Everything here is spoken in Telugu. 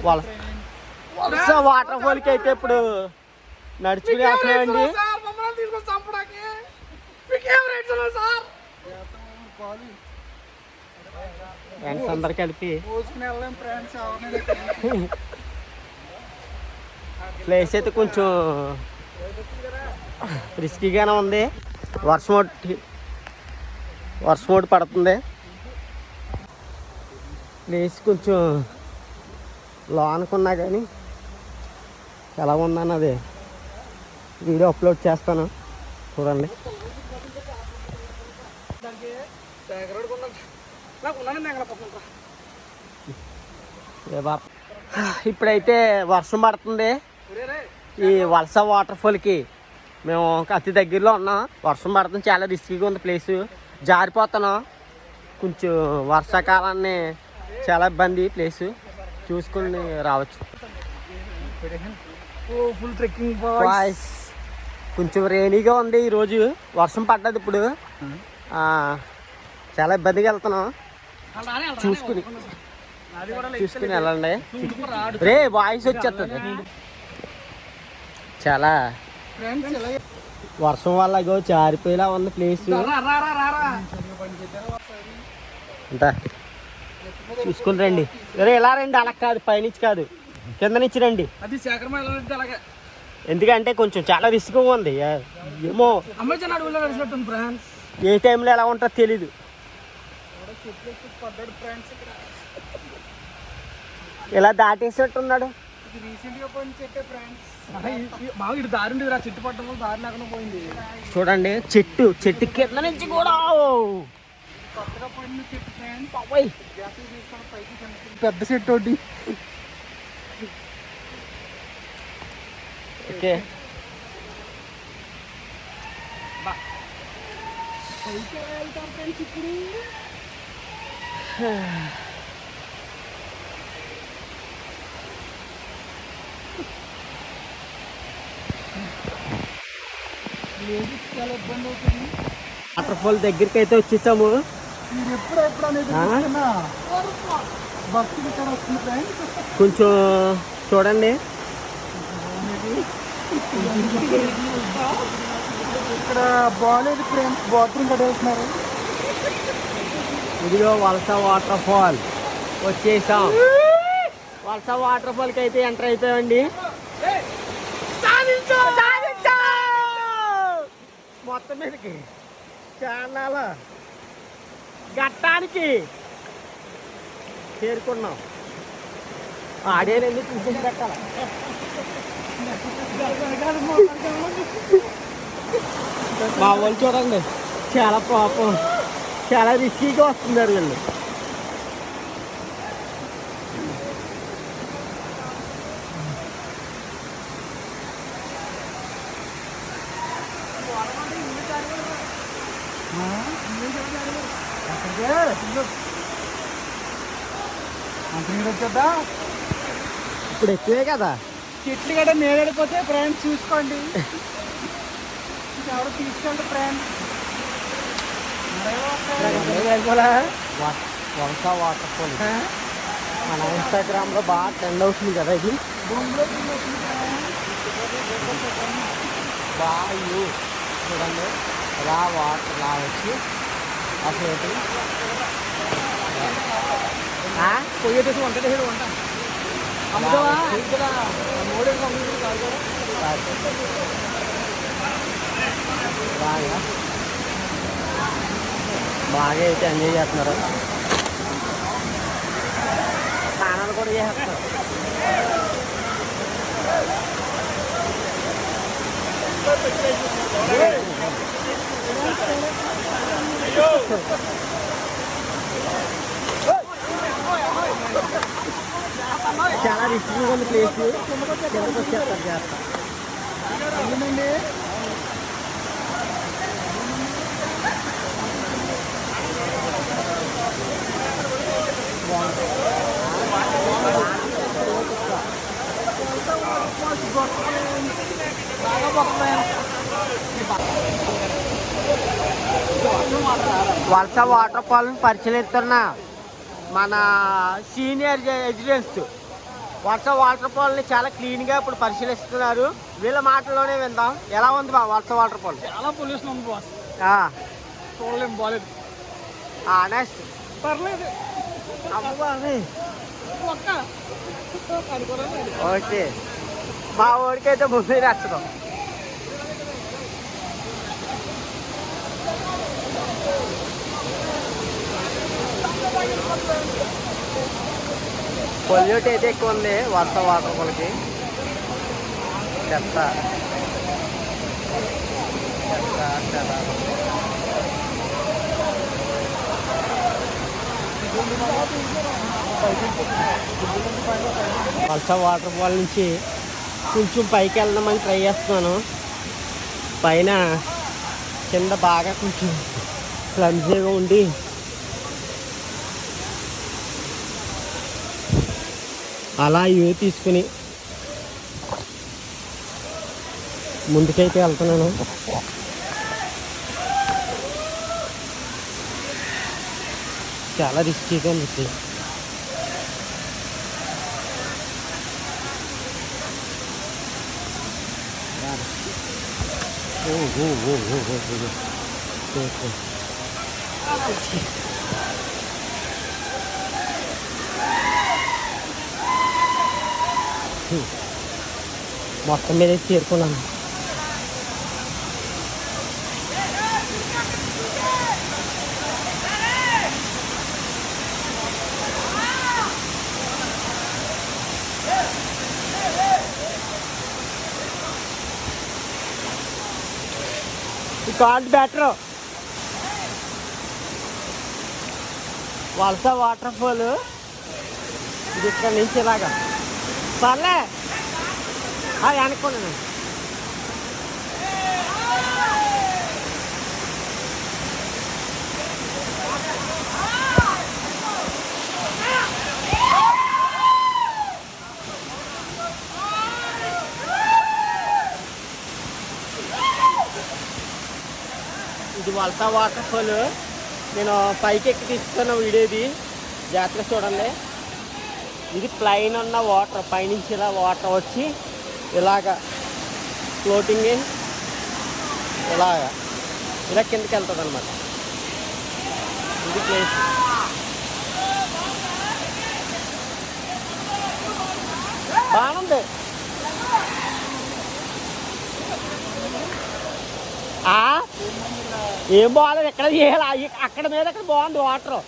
వలస వాటర్ ఫాల్ కి అయితే ఇప్పుడు నడుచుకుని వెళ్తున్నామండి. ఫ్రెండ్స్ అందరు కలిపి ప్లేస్ అయితే కొంచెం రిస్కీగానే ఉంది. వర్షం ఒకటి పడుతుంది. ప్లేస్ కొంచెం లోనుకున్నా కానీ ఎలా ఉందన్నది వీడియో అప్లోడ్ చేస్తాను, చూడండి. ఇప్పుడైతే వర్షం పడుతుంది. ఈ వలస వాటర్ ఫాల్కి మేము అతి దగ్గరలో ఉన్నాం. వర్షం పడుతుంది, చాలా రిస్కీగా ఉంది ప్లేసు. జారిపోతున్నాం. కొంచెం వర్షాకాలాన్ని చాలా ఇబ్బంది. ప్లేసు చూసుకుని రావచ్చు. Full trekking boys. కొంచెం రెయినీగా ఉంది ఈరోజు, వర్షం పడ్డది ఇప్పుడు. చాలా ఇబ్బందిగా వెళ్తున్నాం. చూసుకుని వెళ్ళండి. రే వాయిస్ వచ్చేస్తుంది. చాలా వర్షం వల్ల జారిపోయేలా ఉంది ప్లేస్. అంతా చూసుకుని రండి. రే ఎలా రండి, అలా కాదు, పైనుంచి కాదు, కింద నుంచి రండి. ఎందుకంటే కొంచెం చాలా రిస్క్గా ఉంది. ఏమో ఏ టైంలో ఎలా ఉంటుందో తెలీదు. ఇలా దాటేసినట్టున్నాడు. చూడండి, చెట్టు కింద నుంచి కూడా పెద్ద చెట్టు ఒకటి. ఓకే, వాటర్ ఫాల్ దగ్గరికి అయితే వచ్చేసాము. కొంచెం చూడండి. ఇక్కడ బాగాలేదు ఫ్రెండ్స్, బాత్రూమ్ కట్టేస్తున్నారు. ఇదిగో వలస వాటర్ ఫాల్ వచ్చేసాం. వలస వాటర్ ఫాల్కి అయితే ఎంటర్ అయిపోయామండి. మొత్తం మీదకి చాలా గట్టానికి చేరుకున్నాం. ఆడేనండి, చూసి పెట్టాల. మా వాళ్ళు చూడండి, చాలా పాపం, చాలా రిస్కీగా వస్తున్నారు వీళ్ళు. ఇప్పుడు ఎక్కువే కదా చెట్లు కూడా నేలడిపోతే ఫ్రెండ్స్ చూసుకోండి. ఎవరు తీసుకోండి ఫ్రెండ్స్. వలస వాటర్ ఫాల్ మన ఇన్స్టాగ్రామ్లో బాగా ట్రెండ్ అవుతుంది కదా ఇది. బాగా చూడండి, ఇలా వాటర్ లా వచ్చి అసలు పోయేటట్టు వంట వంట బాగా అయితే ఎంజాయ్ చేస్తున్నారు. స్నానాలు కూడా చేస్తున్నారు. చాలా రిస్కీగా ఉంది ప్లేస్. కిందకు వచ్చేస్తారు చేస్తా. వలస వాటర్ ఫాల్ పరిశీలిస్తున్నా. మన సీనియర్ రెసిడెంట్స్ వర్ష వాటర్ ఫాల్ని చాలా క్లీన్గా ఇప్పుడు పరిశీలిస్తున్నారు. వీళ్ళ మాటల్లోనే విందాం. ఎలా ఉంది బా వర్ష వాటర్ ఫాల్? చాలా పొల్యూషన్ ఉంది బాస్, చూడలేం, బాగాలేదు. నెక్స్ట్ పర్లేదు. ఓకే, మా ఊరికైతే ముందే నచ్చడం. పొల్యూట్ అయితే ఎక్కువ ఉంది వర్ష వాటర్ ఫాల్కి. చెత్త వర్ష వాటర్ ఫాల్ నుంచి కొంచెం పైకి వెళ్దామని ట్రై చేస్తున్నాను. పైన కింద బాగా కొంచెం క్లమ్జీగా ఉండి అలా ఇవి తీసుకుని ముందుకైతే వెళ్తున్నాను. చాలా రిస్కీగా ఉంది. మొత్తం మీద చేరుకున్నాను. కార్డ్ బెటర్ వలస వాటర్ ఫాల్ ఇది ఇక్కడ నుంచి ఇలాగా పర్లే అనుకున్నాను. ఇది వలస వాటర్ ఫాల్. నేను పైకి ఎక్కి తీసుకున్న వీడియో ఇది, జాగ్రత్తగా చూడండి. ఇది ప్లైన్ ఉన్న వాటర్, పైనుంచి ఇలా వాటర్ వచ్చి ఇలాగా ఫ్లోటింగ్ ఇలా కిందకి వెళ్తుంది అనమాట. ఇది ప్లేస్. బాగుంది. ఏం బాగాలేదు, ఎక్కడ చేయాలి, అక్కడ మీద అక్కడ బాగుంది వాటర్.